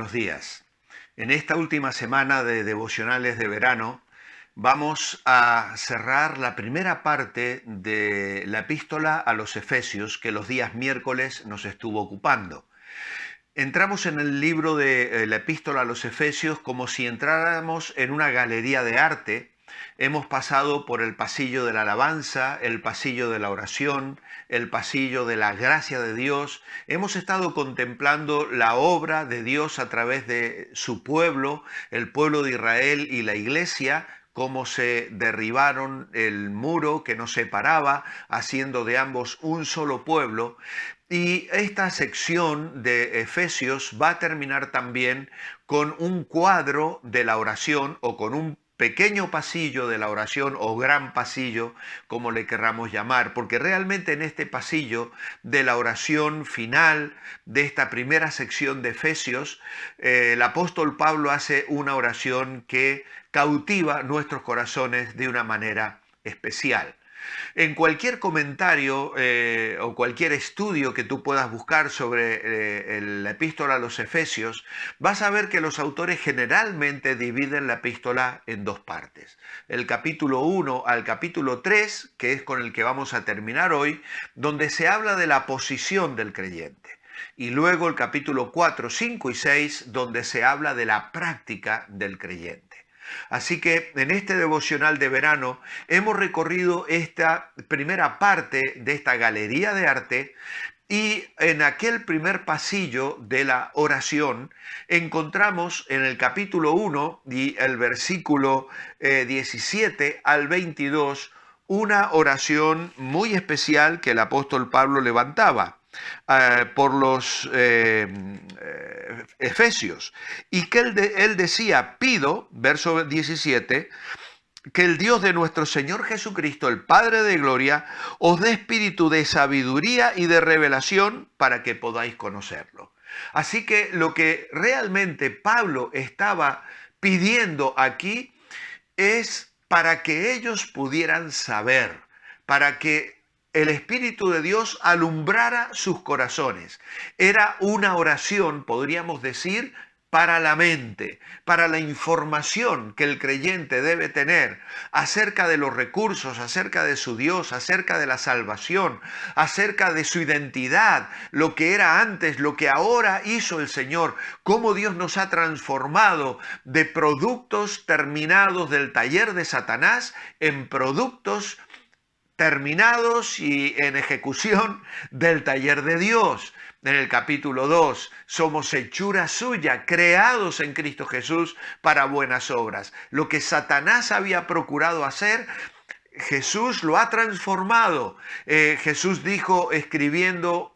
buenos días. En esta última semana de devocionales de verano vamos a cerrar la primera parte de la epístola a los Efesios que los días miércoles nos estuvo ocupando. Entramos en el libro de la epístola a los Efesios como si entráramos en una galería de arte. Hemos pasado por el pasillo de la alabanza, el pasillo de la oración, el pasillo de la gracia de Dios. Hemos estado contemplando la obra de Dios a través de su pueblo, el pueblo de Israel y la iglesia, cómo se derribaron el muro que nos separaba, haciendo de ambos un solo pueblo. Y esta sección de Efesios va a terminar también con un cuadro de la oración o con un pequeño pasillo de la oración o gran pasillo, como le querramos llamar, porque realmente en este pasillo de la oración final de esta primera sección de Efesios, el apóstol Pablo hace una oración que cautiva nuestros corazones de una manera especial. En cualquier comentario o cualquier estudio que tú puedas buscar sobre la epístola a los Efesios, vas a ver que los autores generalmente dividen la epístola en dos partes. El capítulo 1 al capítulo 3, que es con el que vamos a terminar hoy, donde se habla de la posición del creyente. Y luego el capítulo 4, 5 y 6, donde se habla de la práctica del creyente. Así que en este devocional de verano hemos recorrido esta primera parte de esta galería de arte y en aquel primer pasillo de la oración encontramos en el capítulo 1 y el versículo 17 al 22 una oración muy especial que el apóstol Pablo levantaba por los Efesios, y que él decía: pido, verso 17, que el Dios de nuestro Señor Jesucristo, el Padre de gloria, os dé espíritu de sabiduría y de revelación para que podáis conocerlo. Así que lo que realmente Pablo estaba pidiendo aquí es para que ellos pudieran saber, para que el Espíritu de Dios alumbrara sus corazones. Era una oración, podríamos decir, para la mente, para la información que el creyente debe tener acerca de los recursos, acerca de su Dios, acerca de la salvación, acerca de su identidad, lo que era antes, lo que ahora hizo el Señor, cómo Dios nos ha transformado de productos terminados del taller de Satanás en productos terminados y en ejecución del taller de Dios. En el capítulo 2, somos hechura suya, creados en Cristo Jesús para buenas obras. Lo que Satanás había procurado hacer, Jesús lo ha transformado. Jesús dijo, escribiendo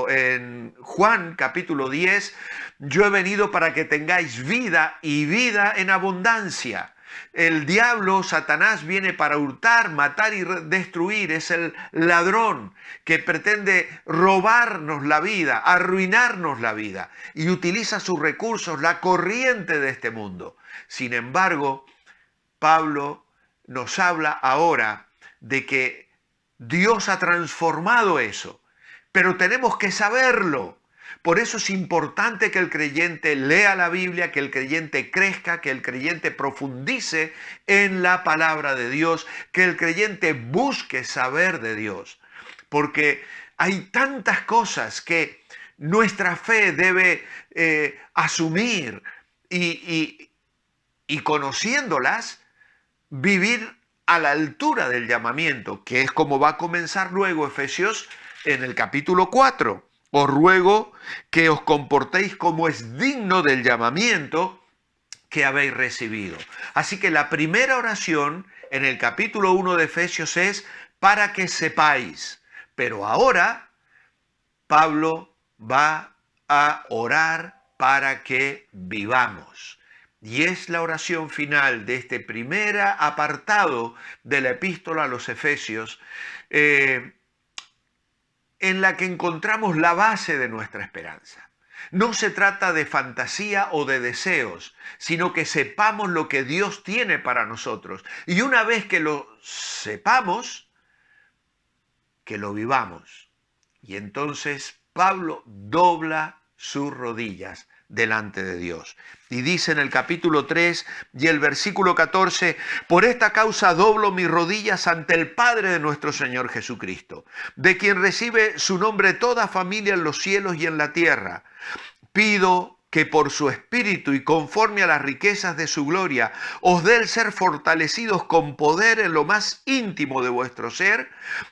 en Juan capítulo 10, yo he venido para que tengáis vida y vida en abundancia. El diablo, Satanás, viene para hurtar, matar y destruir. Es el ladrón que pretende robarnos la vida, arruinarnos la vida, y utiliza sus recursos, la corriente de este mundo. Sin embargo, Pablo nos habla ahora de que Dios ha transformado eso, pero tenemos que saberlo. Por eso es importante que el creyente lea la Biblia, que el creyente crezca, que el creyente profundice en la palabra de Dios, que el creyente busque saber de Dios. Porque hay tantas cosas que nuestra fe debe asumir y conociéndolas, vivir a la altura del llamamiento, que es como va a comenzar luego Efesios en el capítulo 4. Os ruego que os comportéis como es digno del llamamiento que habéis recibido. Así que la primera oración en el capítulo 1 de Efesios es para que sepáis. Pero ahora Pablo va a orar para que vivamos. Y es la oración final de este primer apartado de la epístola a los Efesios, en la que encontramos la base de nuestra esperanza. No se trata de fantasía o de deseos, sino que sepamos lo que Dios tiene para nosotros. Y una vez que lo sepamos, que lo vivamos. Y entonces Pablo dobla sus rodillas delante de Dios. Y dice en el capítulo 3 y el versículo 14, por esta causa doblo mis rodillas ante el Padre de nuestro Señor Jesucristo, de quien recibe su nombre toda familia en los cielos y en la tierra. Pido que por su Espíritu y conforme a las riquezas de su gloria, os dé el ser fortalecidos con poder en lo más íntimo de vuestro ser,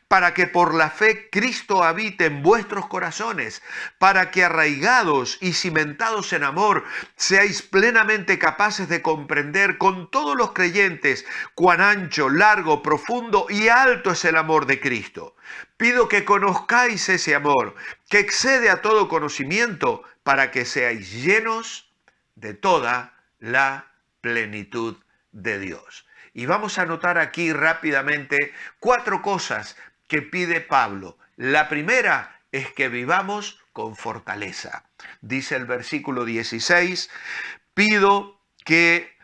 para que por la fe Cristo habite en vuestros corazones, para que arraigados y cimentados en amor, seáis plenamente capaces de comprender con todos los creyentes cuán ancho, largo, profundo y alto es el amor de Cristo. Pido que conozcáis ese amor, que excede a todo conocimiento, para que seáis llenos de toda la plenitud de Dios. Y vamos a anotar aquí rápidamente 4 cosas que pide Pablo. La primera es que vivamos con fortaleza. Dice el versículo 16, pido que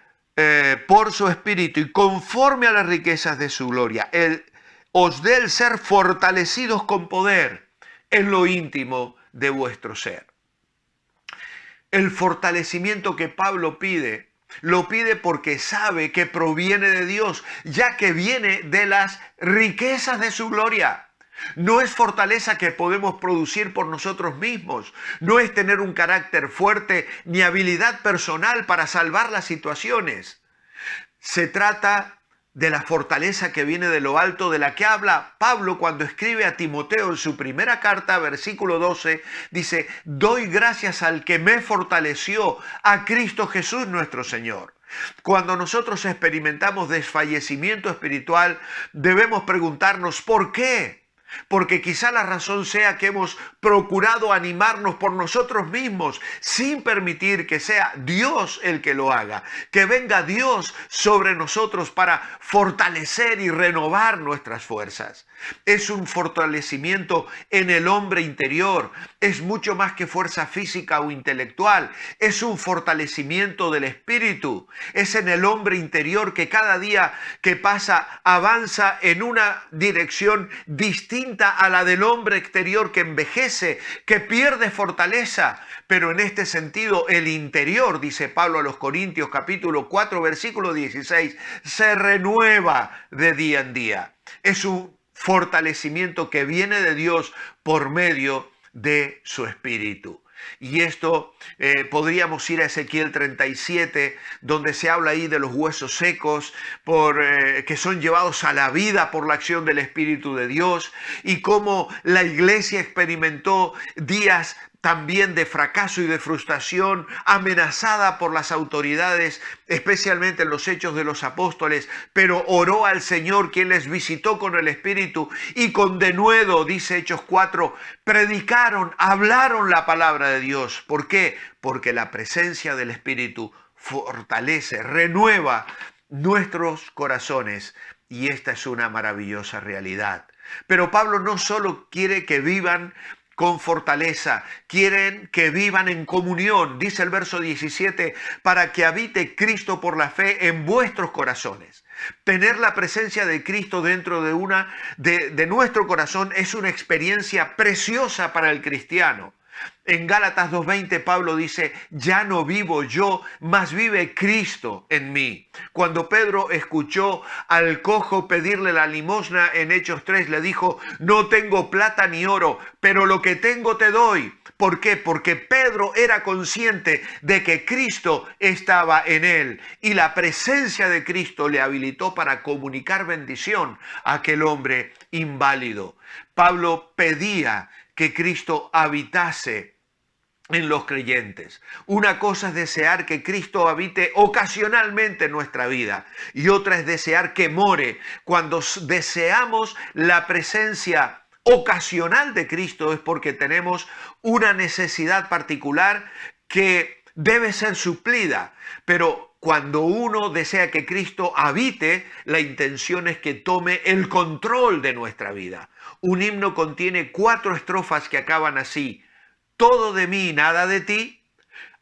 por su Espíritu y conforme a las riquezas de su gloria, os dé el ser fortalecidos con poder en lo íntimo de vuestro ser. El fortalecimiento que Pablo pide, lo pide porque sabe que proviene de Dios, ya que viene de las riquezas de su gloria. No es fortaleza que podemos producir por nosotros mismos, no es tener un carácter fuerte ni habilidad personal para salvar las situaciones. Se trata de la fortaleza que viene de lo alto, de la que habla Pablo cuando escribe a Timoteo en su primera carta, versículo 12, dice, doy gracias al que me fortaleció, a Cristo Jesús nuestro Señor. Cuando nosotros experimentamos desfallecimiento espiritual, debemos preguntarnos, ¿por qué? Porque quizá la razón sea que hemos procurado animarnos por nosotros mismos sin permitir que sea Dios el que lo haga, que venga Dios sobre nosotros para fortalecer y renovar nuestras fuerzas. Es un fortalecimiento en el hombre interior, es mucho más que fuerza física o intelectual, es un fortalecimiento del espíritu, es en el hombre interior que cada día que pasa avanza en una dirección distinta a la del hombre exterior que envejece, que pierde fortaleza. Pero en este sentido, el interior, dice Pablo a los Corintios, capítulo 4, versículo 16, se renueva de día en día. Es un fortalecimiento que viene de Dios por medio de su Espíritu. Y esto podríamos ir a Ezequiel 37, donde se habla ahí de los huesos secos que son llevados a la vida por la acción del Espíritu de Dios, y cómo la iglesia experimentó días también de fracaso y de frustración, amenazada por las autoridades, especialmente en los Hechos de los Apóstoles, pero oró al Señor, quien les visitó con el Espíritu, y con denuedo, dice Hechos 4, predicaron, hablaron la palabra de Dios. ¿Por qué? Porque la presencia del Espíritu fortalece, renueva nuestros corazones, y esta es una maravillosa realidad. Pero Pablo no solo quiere que vivan con fortaleza, quieren que vivan en comunión, dice el verso 17, para que habite Cristo por la fe en vuestros corazones. Tener la presencia de Cristo dentro de nuestro corazón es una experiencia preciosa para el cristiano. En Gálatas 2:20 Pablo dice, ya no vivo yo, mas vive Cristo en mí. Cuando Pedro escuchó al cojo pedirle la limosna en Hechos 3, le dijo, no tengo plata ni oro, pero lo que tengo te doy. ¿Por qué? Porque Pedro era consciente de que Cristo estaba en él y la presencia de Cristo le habilitó para comunicar bendición a aquel hombre inválido. Pablo pedía que Cristo habitase en los creyentes. Una cosa es desear que Cristo habite ocasionalmente en nuestra vida y otra es desear que more. Cuando deseamos la presencia ocasional de Cristo es porque tenemos una necesidad particular que debe ser suplida, pero cuando uno desea que Cristo habite, la intención es que tome el control de nuestra vida. Un himno contiene 4 estrofas que acaban así: todo de mí y nada de ti,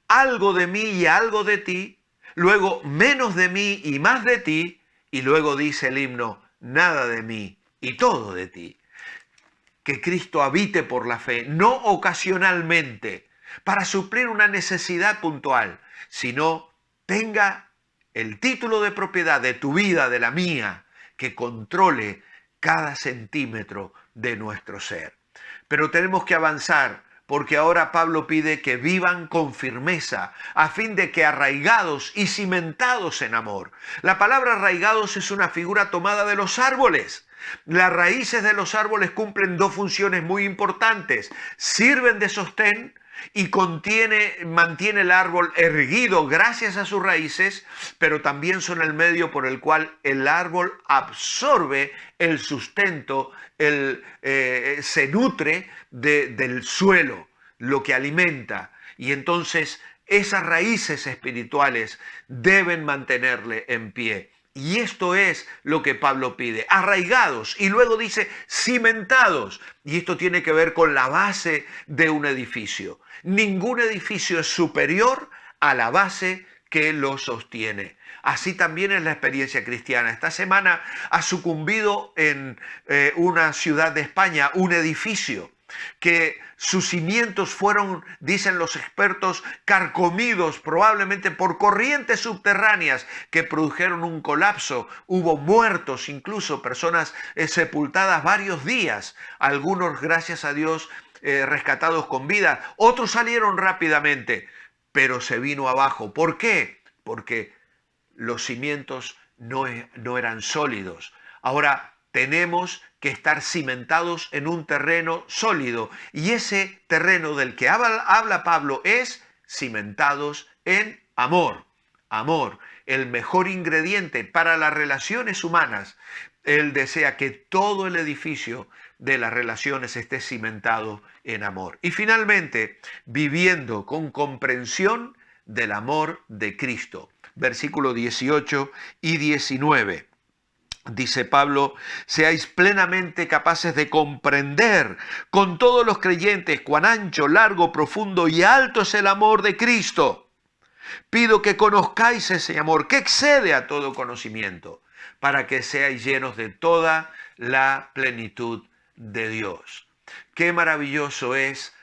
algo de mí y algo de ti, luego menos de mí y más de ti, y luego dice el himno, nada de mí y todo de ti. Que Cristo habite por la fe, no ocasionalmente, para suplir una necesidad puntual, sino tenga el título de propiedad de tu vida, de la mía, que controle cada centímetro de nuestro ser. Pero tenemos que avanzar, porque ahora Pablo pide que vivan con firmeza, a fin de que arraigados y cimentados en amor. La palabra arraigados es una figura tomada de los árboles. Las raíces de los árboles cumplen dos funciones muy importantes. Sirven de sostén y mantiene el árbol erguido gracias a sus raíces, pero también son el medio por el cual el árbol absorbe el sustento, se nutre del suelo, lo que alimenta. Y entonces esas raíces espirituales deben mantenerle en pie. Y esto es lo que Pablo pide, arraigados, y luego dice cimentados. Y esto tiene que ver con la base de un edificio. Ningún edificio es superior a la base que lo sostiene. Así también es la experiencia cristiana. Esta semana ha sucumbido en una ciudad de España un edificio que sus cimientos fueron, dicen los expertos, carcomidos probablemente por corrientes subterráneas que produjeron un colapso. Hubo muertos, incluso personas sepultadas varios días, algunos, gracias a Dios, rescatados con vida, otros salieron rápidamente, pero se vino abajo. ¿Por qué? Porque los cimientos no eran sólidos. Ahora tenemos que estar cimentados en un terreno sólido, y ese terreno del que habla Pablo es cimentados en amor. Amor, el mejor ingrediente para las relaciones humanas. Él desea que todo el edificio de las relaciones esté cimentado en amor. Y finalmente, viviendo con comprensión del amor de Cristo. Versículo 18 y 19. Dice Pablo, seáis plenamente capaces de comprender con todos los creyentes cuán ancho, largo, profundo y alto es el amor de Cristo. Pido que conozcáis ese amor que excede a todo conocimiento, para que seáis llenos de toda la plenitud de Dios. Qué maravilloso es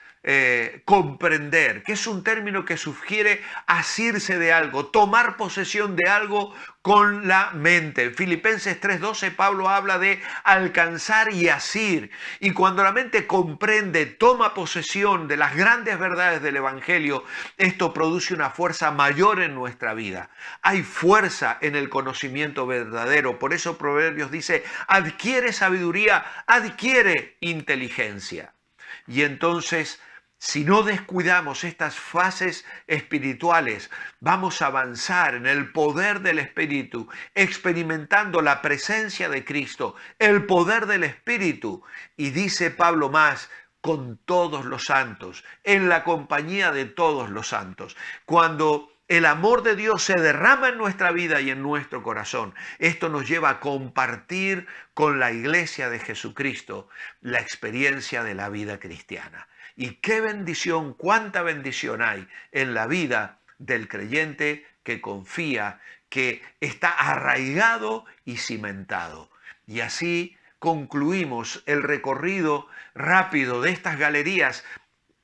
comprender, que es un término que sugiere asirse de algo, tomar posesión de algo con la mente. En Filipenses 3:12 Pablo habla de alcanzar y asir. Y cuando la mente comprende, toma posesión de las grandes verdades del Evangelio, esto produce una fuerza mayor en nuestra vida. Hay fuerza en el conocimiento verdadero. Por eso Proverbios dice, adquiere sabiduría, adquiere inteligencia. Y entonces, si no descuidamos estas fases espirituales, vamos a avanzar en el poder del Espíritu, experimentando la presencia de Cristo, el poder del Espíritu. Y dice Pablo más, con todos los santos, en la compañía de todos los santos. Cuando el amor de Dios se derrama en nuestra vida y en nuestro corazón, esto nos lleva a compartir con la iglesia de Jesucristo la experiencia de la vida cristiana. Y qué bendición, cuánta bendición hay en la vida del creyente que confía, que está arraigado y cimentado. Y así concluimos el recorrido rápido de estas galerías,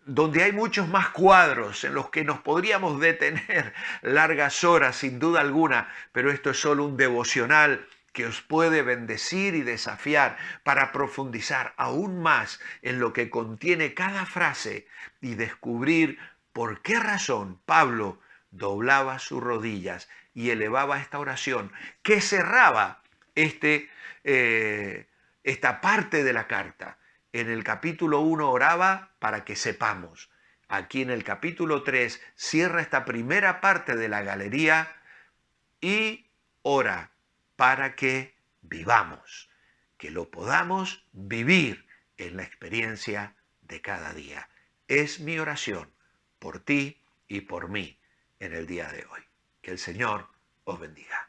donde hay muchos más cuadros en los que nos podríamos detener largas horas, sin duda alguna, pero esto es solo un devocional que os puede bendecir y desafiar para profundizar aún más en lo que contiene cada frase y descubrir por qué razón Pablo doblaba sus rodillas y elevaba esta oración que cerraba esta parte de la carta. En el capítulo 1 oraba para que sepamos. Aquí en el capítulo 3 cierra esta primera parte de la galería y ora para que vivamos, que lo podamos vivir en la experiencia de cada día. Es mi oración por ti y por mí en el día de hoy. Que el Señor os bendiga.